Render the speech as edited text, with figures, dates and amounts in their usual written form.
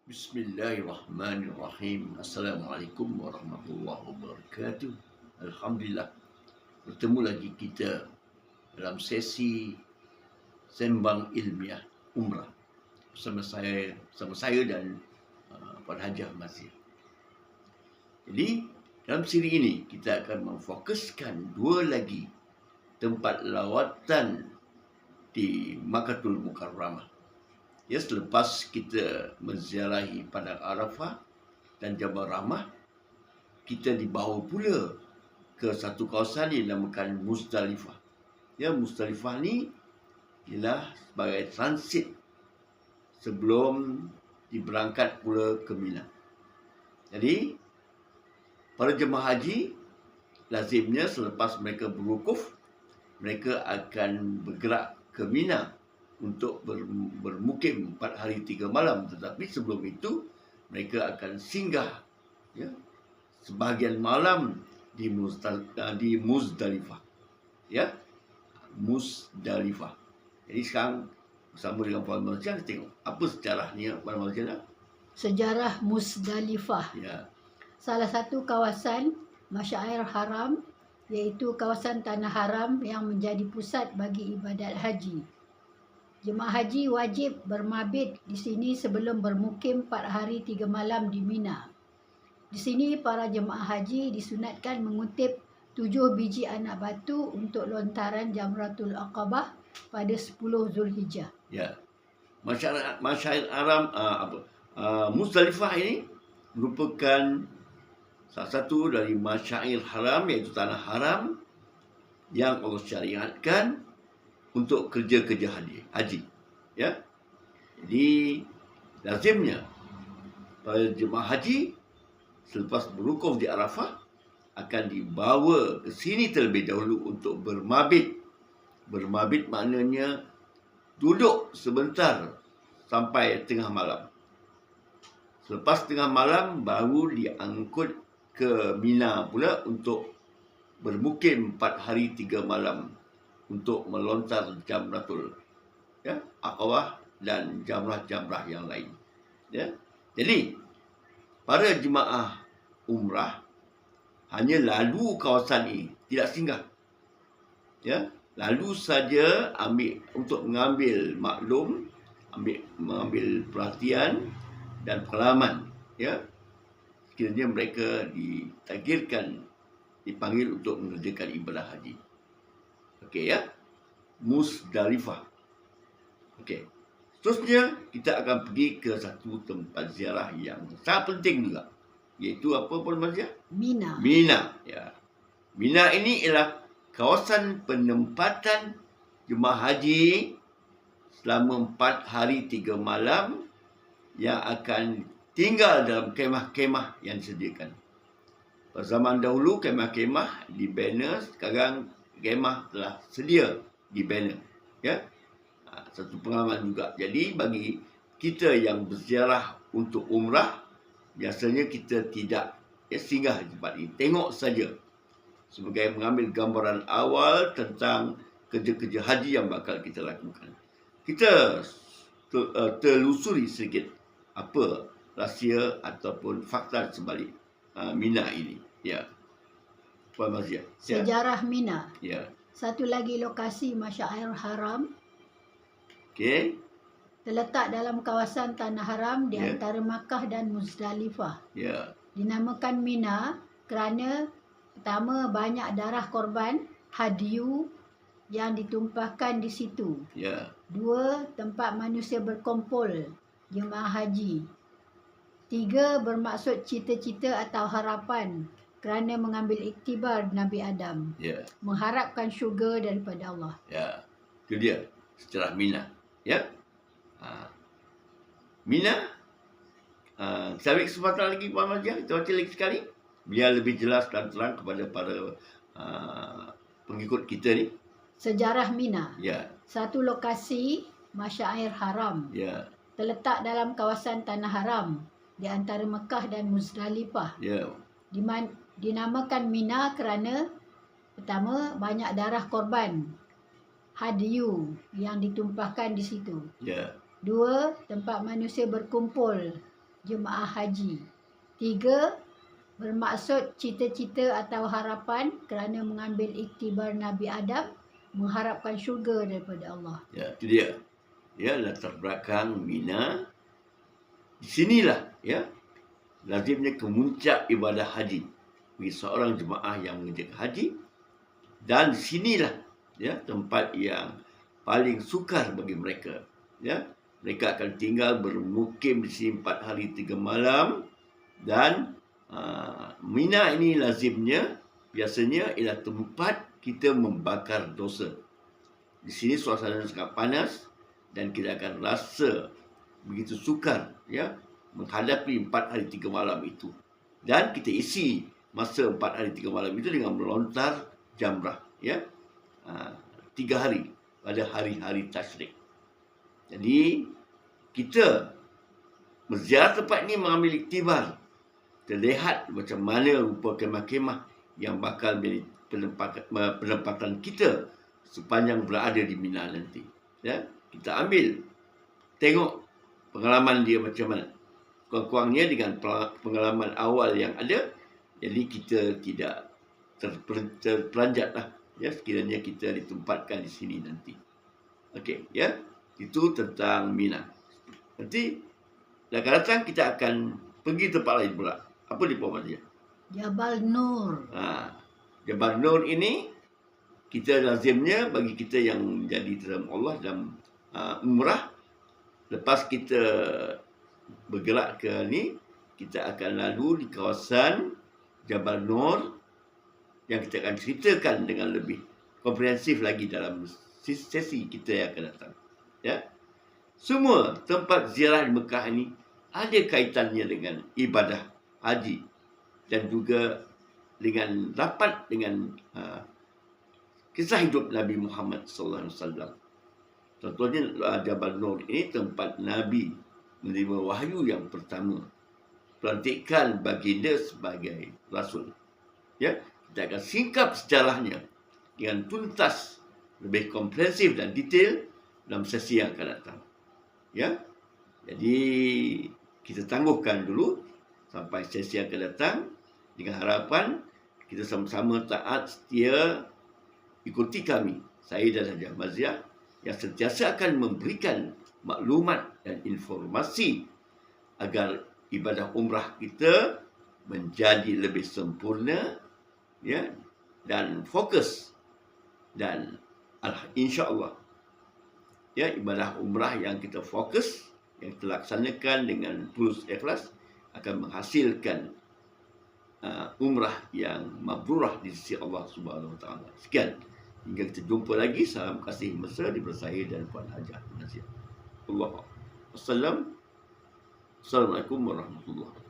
Bismillahirrahmanirrahim. Assalamualaikum warahmatullahi wabarakatuh. Alhamdulillah, bertemu lagi kita dalam sesi sembang ilmiah umrah bersama saya dan Puan Hajah Mazir. Jadi, dalam siri ini kita akan memfokuskan dua lagi tempat lawatan di Makkatul Mukarramah. Ya, selepas kita menziarahi Padang Arafah dan Jabal Rahmah, kita dibawa pula ke satu kawasan yang dinamakan Muzdalifah. Ya, Muzdalifah ni ialah sebagai transit sebelum diberangkat pula ke Mina. Jadi, para jemaah haji lazimnya selepas mereka berwukuf, mereka akan bergerak ke Mina untuk bermukim 4 hari 3 malam. Tetapi sebelum itu mereka akan singgah, ya, sebahagian malam di Muzdalifah. Ya, Muzdalifah. Jadi sekarang bersama dengan Puan Malaysia, kita tengok apa sejarahnya Puan Malaysia. Sejarah Muzdalifah. Ya. Salah satu kawasan Masyair Haram, iaitu kawasan Tanah Haram yang menjadi pusat bagi ibadat haji. Jemaah haji wajib bermabit di sini sebelum bermukim 4 hari 3 malam di Mina. Di sini para jemaah haji disunatkan mengutip 7 biji anak batu untuk lontaran Jamratul Aqabah pada 10 Zulhijjah. Ya. Masyair Haram Muzdalifah ini merupakan salah satu dari Masyair Haram, iaitu Tanah Haram yang Allah syariatkan untuk kerja-kerja haji. Ya. Jadi lazimnya para jemaah haji selepas berwukuf di Arafah akan dibawa ke sini terlebih dahulu untuk bermabit. Bermabit maknanya duduk sebentar sampai tengah malam. Selepas tengah malam baru diangkut ke Mina pula untuk bermukim 4 hari 3 malam untuk melontar Jamratul, ya, Aqabah dan jamrah-jamrah yang lain. Ya. Jadi para jemaah umrah hanya lalu kawasan ini, tidak singgah. Ya, lalu saja untuk mengambil maklum, mengambil perhatian dan pengalaman. Ya, sekiranya mereka dipanggil untuk mengerjakan ibadah haji. Okey, ya. Muzdalifah. Okey. Seterusnya kita akan pergi ke satu tempat ziarah yang sangat penting juga, iaitu apa pun Mazia? Mina. Mina, ya. Mina ini ialah kawasan penempatan jemaah haji selama 4 hari 3 malam yang akan tinggal dalam kemah-kemah yang disediakan. Pada zaman dahulu kemah-kemah dibina, sekarang kemah telah sedia dibina. Ya. Satu pengalaman juga. Jadi bagi kita yang berziarah untuk umrah, biasanya kita tidak singgah di tempat ini. Tengok saja sebagai mengambil gambaran awal tentang kerja-kerja haji yang bakal kita lakukan. Kita telusuri sedikit apa rahsia ataupun fakta sebalik Mina ini. Ya. Puan Mazia. Sejarah Mina. Ya. Satu lagi lokasi Masyair Haram. Okey. Terletak dalam kawasan Tanah Haram di antara Makkah dan Muzdalifah. Ya. Dinamakan Mina kerana pertama, banyak darah korban hadyu yang ditumpahkan di situ. Ya. 2, tempat manusia berkumpul, jemaah haji. 3, bermaksud cita-cita atau harapan kerana mengambil iktibar Nabi Adam. Ya. Mengharapkan syurga daripada Allah. Ya. Itu dia sejarah Mina. Ya. Mina. Saya ambil kesempatan lagi Puan Mazia, kita baca lagi sekali biar lebih jelas dan terang kepada para pengikut kita ni. Sejarah Mina. Ya. Satu lokasi Masyair Haram. Ya. Terletak dalam kawasan Tanah Haram di antara Mekah dan Muzdalifah. Ya. Dinamakan Mina kerana pertama, banyak darah korban hadyu yang ditumpahkan di situ. Ya. 2, tempat manusia berkumpul, jemaah haji. 3. Bermaksud cita-cita atau harapan kerana mengambil iktibar Nabi Adam mengharapkan syurga daripada Allah. Ya, itu dia. Ya, latar belakang Mina. Di sinilah ya lazimnya kemuncak ibadah haji bagi seorang jemaah yang mengerjakan haji, dan di sinilah ya tempat yang paling sukar bagi mereka. Ya, mereka akan tinggal bermukim di sini 4 hari 3 malam, dan Mina ini lazimnya biasanya ialah tempat kita membakar dosa. Di sini suasana sangat panas dan kita akan rasa begitu sukar ya menghadapi 4 hari 3 malam itu. Dan kita isi masa 4 hari 3 malam itu dengan melontar jamrah ya. 3 hari pada hari-hari tasyrik. Jadi kita menziarah tempat ini mengambil iktibar. Terlihat macam mana rupa kemah-kemah yang bakal menjadi penempatan kita sepanjang berada di Mina nanti. Ya, kita ambil, tengok pengalaman dia macam mana. Kurang-kurangnya dengan pengalaman awal yang ada, jadi kita tidak terperanjat lah. Ya, sekiranya kita ditempatkan di sini nanti. Okey, ya. Itu tentang Mina. Nanti akan datang kita akan pergi tempat lain pula. Apa di bawah dia? Jabal Nur. Jabal Nur ini kita lazimnya bagi kita yang menjadi dalam Allah dalam umrah, lepas kita bergerak ke ni, kita akan lalu di kawasan Jabal Nur yang kita akan ceritakan dengan lebih komprehensif lagi dalam sesi kita yang akan datang. Ya. Semua tempat ziarah di Mekah ini ada kaitannya dengan ibadah haji dan juga dengan rapat dengan kisah hidup Nabi Muhammad sallallahu alaihi wasallam. Contohnya Jabal Nur ini tempat Nabi menerima wahyu yang pertama, pelantikan baginda sebagai rasul. Ya, kita akan singkap sejarahnya dengan tuntas, lebih komprehensif dan detail dalam sesi yang akan datang. Ya. Jadi kita tangguhkan dulu sampai sesi yang akan datang dengan harapan kita sama-sama taat setia ikuti kami, saya dan Hajah Maziah, yang sentiasa akan memberikan maklumat dan informasi agar ibadah umrah kita menjadi lebih sempurna ya dan fokus, dan insya-Allah ya ibadah umrah yang kita fokus, yang kita laksanakan dengan tulus ikhlas akan menghasilkan umrah yang mabrurah di sisi Allah Subhanahu Wa Taala. Sekian, hingga kita jumpa lagi. Salam kasih mesra daripada saya dan Puan Hajah Maziah. Assalamualaikum warahmatullahi wabarakatuh.